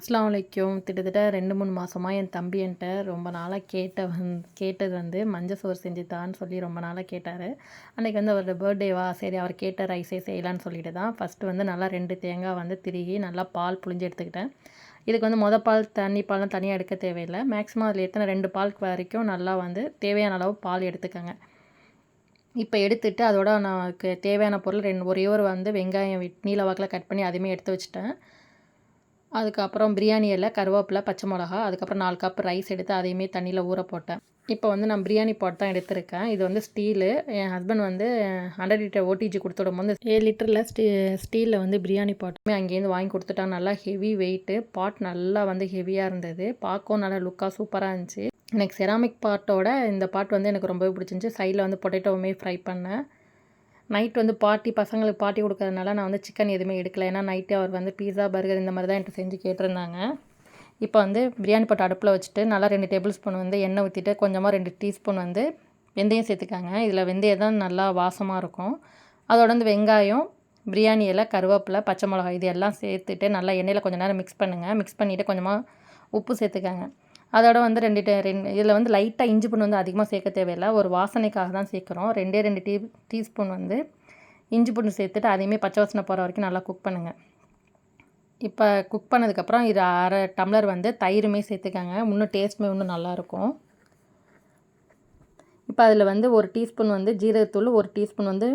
அஸ்ஸலாமு அலைக்கும். கிட்டத்தட்ட 2, 3 மாசமா என் தம்பி என்ட்ட ரொம்ப நாளா கேட்டது வந்து மஞ்ச சோறு செஞ்சு தான்னு சொல்லி ரொம்ப நாளா கேட்டாரு. அன்னைக்கு வந்து அவரோட பர்த்டேவா, சரி அவர் கேட்ட ரைஸே செய்யலான்னு சொல்லிட்டு தான் ஃபர்ஸ்ட்டு வந்து நல்லா 2 தேங்காய் வந்து திருகி நல்லா பால் புழிஞ்சு எடுத்துக்கிட்டேன். இதுக்கு வந்து பால், தண்ணி பால்லாம் தனியா எடுக்க தேவையில்ல. மேக்ஸிமம் அதில எத்தனை 2 பால்க்கு வரைக்கும் நல்லா வந்து தேவையான அளவு பால் எடுத்துக்கங்க. இப்ப எடுத்துட்டு அதோட நமக்கு தேவையான பொருள் ஒரே ஒரு வந்து வெங்காயம் நீள வாக்குல கட் பண்ணி அதையுமே எடுத்து வச்சுட்டேன். அதுக்கப்புறம் பிரியாணி இலை, கருவேப்பிலை, பச்சை மிளகா, அதுக்கப்புறம் 4 கப் ரைஸ் எடுத்து அதையுமே தண்ணியில் ஊற போட்டேன். இப்போ வந்து நான் பிரியாணி பாட் தான் எடுத்திருக்கேன். இது வந்து ஸ்டீலு. என் ஹஸ்பண்ட் வந்து 100 லிட்டர் ஓடிஜி கொடுத்து விடும்போது 7 லிட்டரில் ஸ்டீலில் வந்து பிரியாணி பாட்டுமே அங்கேருந்து வாங்கி கொடுத்துட்டாங்க. நல்லா ஹெவி வெயிட்டு. பாட் நல்லா வந்து ஹெவியாக இருந்தது. பார்க்கவும் நல்லா லுக்காக சூப்பராக இருந்துச்சு. எனக்கு செராமிக் பாட்டோட இந்த பாட் வந்து எனக்கு ரொம்பவே பிடிச்சிருந்துச்சி. சைடில் வந்து பொட்டேட்டோவுமே ஃப்ரை பண்ணேன். நைட் வந்து பசங்களுக்கு பார்ட்டி கொடுக்கறதுனால நான் வந்து சிக்கன் எதுவுமே எடுக்கல. ஏன்னா நைட்டு அவர் வந்து பீஸா, பர்கர் இந்த மாதிரி தான் என்கிட்ட செஞ்சு கேட்டிருந்தாங்க. இப்போ வந்து பிரியாணி பாட் அடுப்பில் வச்சுட்டு நல்லா 2 டேபிள் ஸ்பூன் வந்து எண்ணெய் ஊற்றிட்டு கொஞ்சமாக 2 டீஸ்பூன் வந்து வெந்தயம் சேர்த்துக்காங்க. இதில் வெந்தயம் தான் நல்லா வாசமாக இருக்கும். அதோட வந்து வெங்காயம், பிரியாணி இலை, கருவேப்பிலை, பச்சை மிளகாய் இது எல்லாம் சேர்த்துட்டு நல்லா எண்ணெயில் கொஞ்சம் நேரம் மிக்ஸ் பண்ணுங்கள். மிக்ஸ் பண்ணிவிட்டு கொஞ்சமாக உப்பு சேர்த்துக்காங்க. அதோட வந்து 2 இதில் வந்து லைட்டாக இஞ்சி பூண்டு வந்து அதிகமாக சேர்க்க தேவையில்லை. ஒரு வாசனைக்காக தான் சேர்க்குறோம். 2 டீஸ்பூன் வந்து இஞ்சி பூண்டு சேர்த்துட்டு அதையுமே பச்சை வாசனை போகிற வரைக்கும் நல்லா குக் பண்ணுங்கள். இப்போ குக் பண்ணதுக்கப்புறம் இது 1/2 டம்ளர் வந்து தயிருமே சேர்த்துக்காங்க. இன்னும் டேஸ்ட்டுமே இன்னும் நல்லாயிருக்கும். இப்போ அதில் வந்து 1 டீஸ்பூன் வந்து ஜீரகத்தூள், 1 டீஸ்பூன் வந்து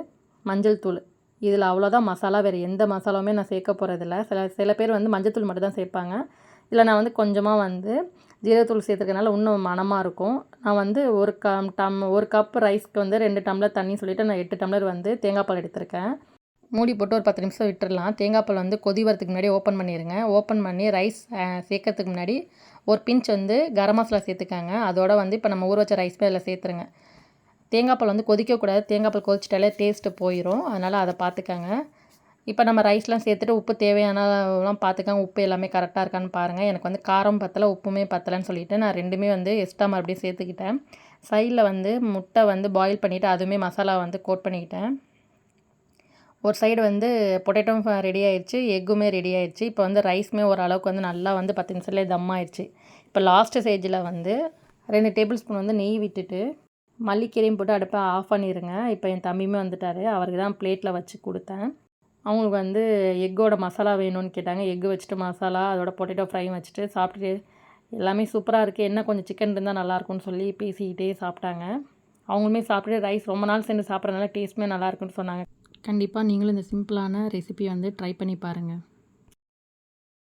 மஞ்சள் தூள். இதில் அவ்வளோதான் மசாலா. வேறு எந்த மசாலாவுமே நான் சேர்க்க போகிறதில்ல. சில பேர் வந்து மஞ்சள் தூள் மட்டும் தான் சேர்ப்பாங்க. இதில் நான் வந்து கொஞ்சமாக வந்து ஜீரகத்தூள் சேர்த்துக்கனால இன்னும் மணமாக இருக்கும். நான் வந்து 1 கப் ரைஸ்க்கு வந்து 2 டம்ளர் தண்ணி சொல்லிவிட்டு நான் 8 டம்ளர் வந்து தேங்காய் பால் எடுத்திருக்கேன். மூடி போட்டு ஒரு 10 நிமிஷம் விட்டுடலாம். தேங்காய் பால் வந்து கொதி வரதுக்கு முன்னாடி ஓப்பன் பண்ணிடுங்க. ஓப்பன் பண்ணி ரைஸ் சேர்க்கறதுக்கு முன்னாடி ஒரு பிஞ்ச் வந்து கரம் மசாலா சேர்த்துக்காங்க. அதோட வந்து இப்போ நம்ம ஊற வச்ச ரைஸ்மே அதில் சேர்த்துருங்க. தேங்காய் பால் வந்து கொதிக்கக்கூடாது. தேங்காய் பால் கொதிச்சிட்டாலே டேஸ்ட்டு போயிடும். அதனால் அதை பார்த்துக்கங்க. இப்போ நம்ம ரைஸ்லாம் சேர்த்துட்டு உப்பு தேவையானலாம் பார்த்துக்கங்க. உப்பு எல்லாமே கரெக்டாக இருக்கான்னு பாருங்கள். எனக்கு வந்து காரம் பத்தலை, உப்புமே பத்தலைன்னு சொல்லிவிட்டு நான் 2மே வந்து எக்ஸ்ட்ரா மறுபடியும் சேர்த்துக்கிட்டேன். சைடில் வந்து முட்டை வந்து பாயில் பண்ணிவிட்டு அதுவுமே மசாலா வந்து கோட் பண்ணிக்கிட்டேன். ஒரு சைடு வந்து பொட்டேட்டோவும் ரெடி ஆயிடுச்சு, எக்குமே ரெடி ஆயிடுச்சு. இப்போ வந்து ரைஸுமே ஓரளவுக்கு வந்து நல்லா வந்து 10 நிமிஷத்துலேயே தம் ஆயிடுச்சு. இப்போ லாஸ்ட்டு ஸ்டேஜில் வந்து 2 டேபிள் ஸ்பூன் வந்து நெய் விட்டுட்டு மல்லிக்கீரையும் போட்டு அடுப்பை ஆஃப் பண்ணிடுங்க. இப்போ என் தம்பியுமே வந்துட்டார். அவருக்கு தான் பிளேட்டில் வச்சு கொடுத்தேன். அவங்களுக்கு வந்து எக்கோட மசாலா வேணும்னு கேட்டாங்க. எக்கு வச்சுட்டு மசாலா அதோட பொட்டேட்டோ ஃப்ரையும் வச்சுட்டு சாப்பிட்டுட்டு எல்லாமே சூப்பராக இருக்குது. என்ன கொஞ்சம் சிக்கன் இருந்தால் நல்லாயிருக்கும்னு சொல்லி பேசிக்கிட்டே சாப்பிட்டாங்க. அவங்களுமே சாப்பிட்டுட்டு ரைஸ் ரொம்ப நாள் சேர்ந்து சாப்பிட்றதுனால டேஸ்ட்டுமே நல்லாயிருக்குன்னு சொன்னாங்க. கண்டிப்பாக நீங்களும் இந்த சிம்பிளான ரெசிபி வந்து ட்ரை பண்ணி பாருங்கள்.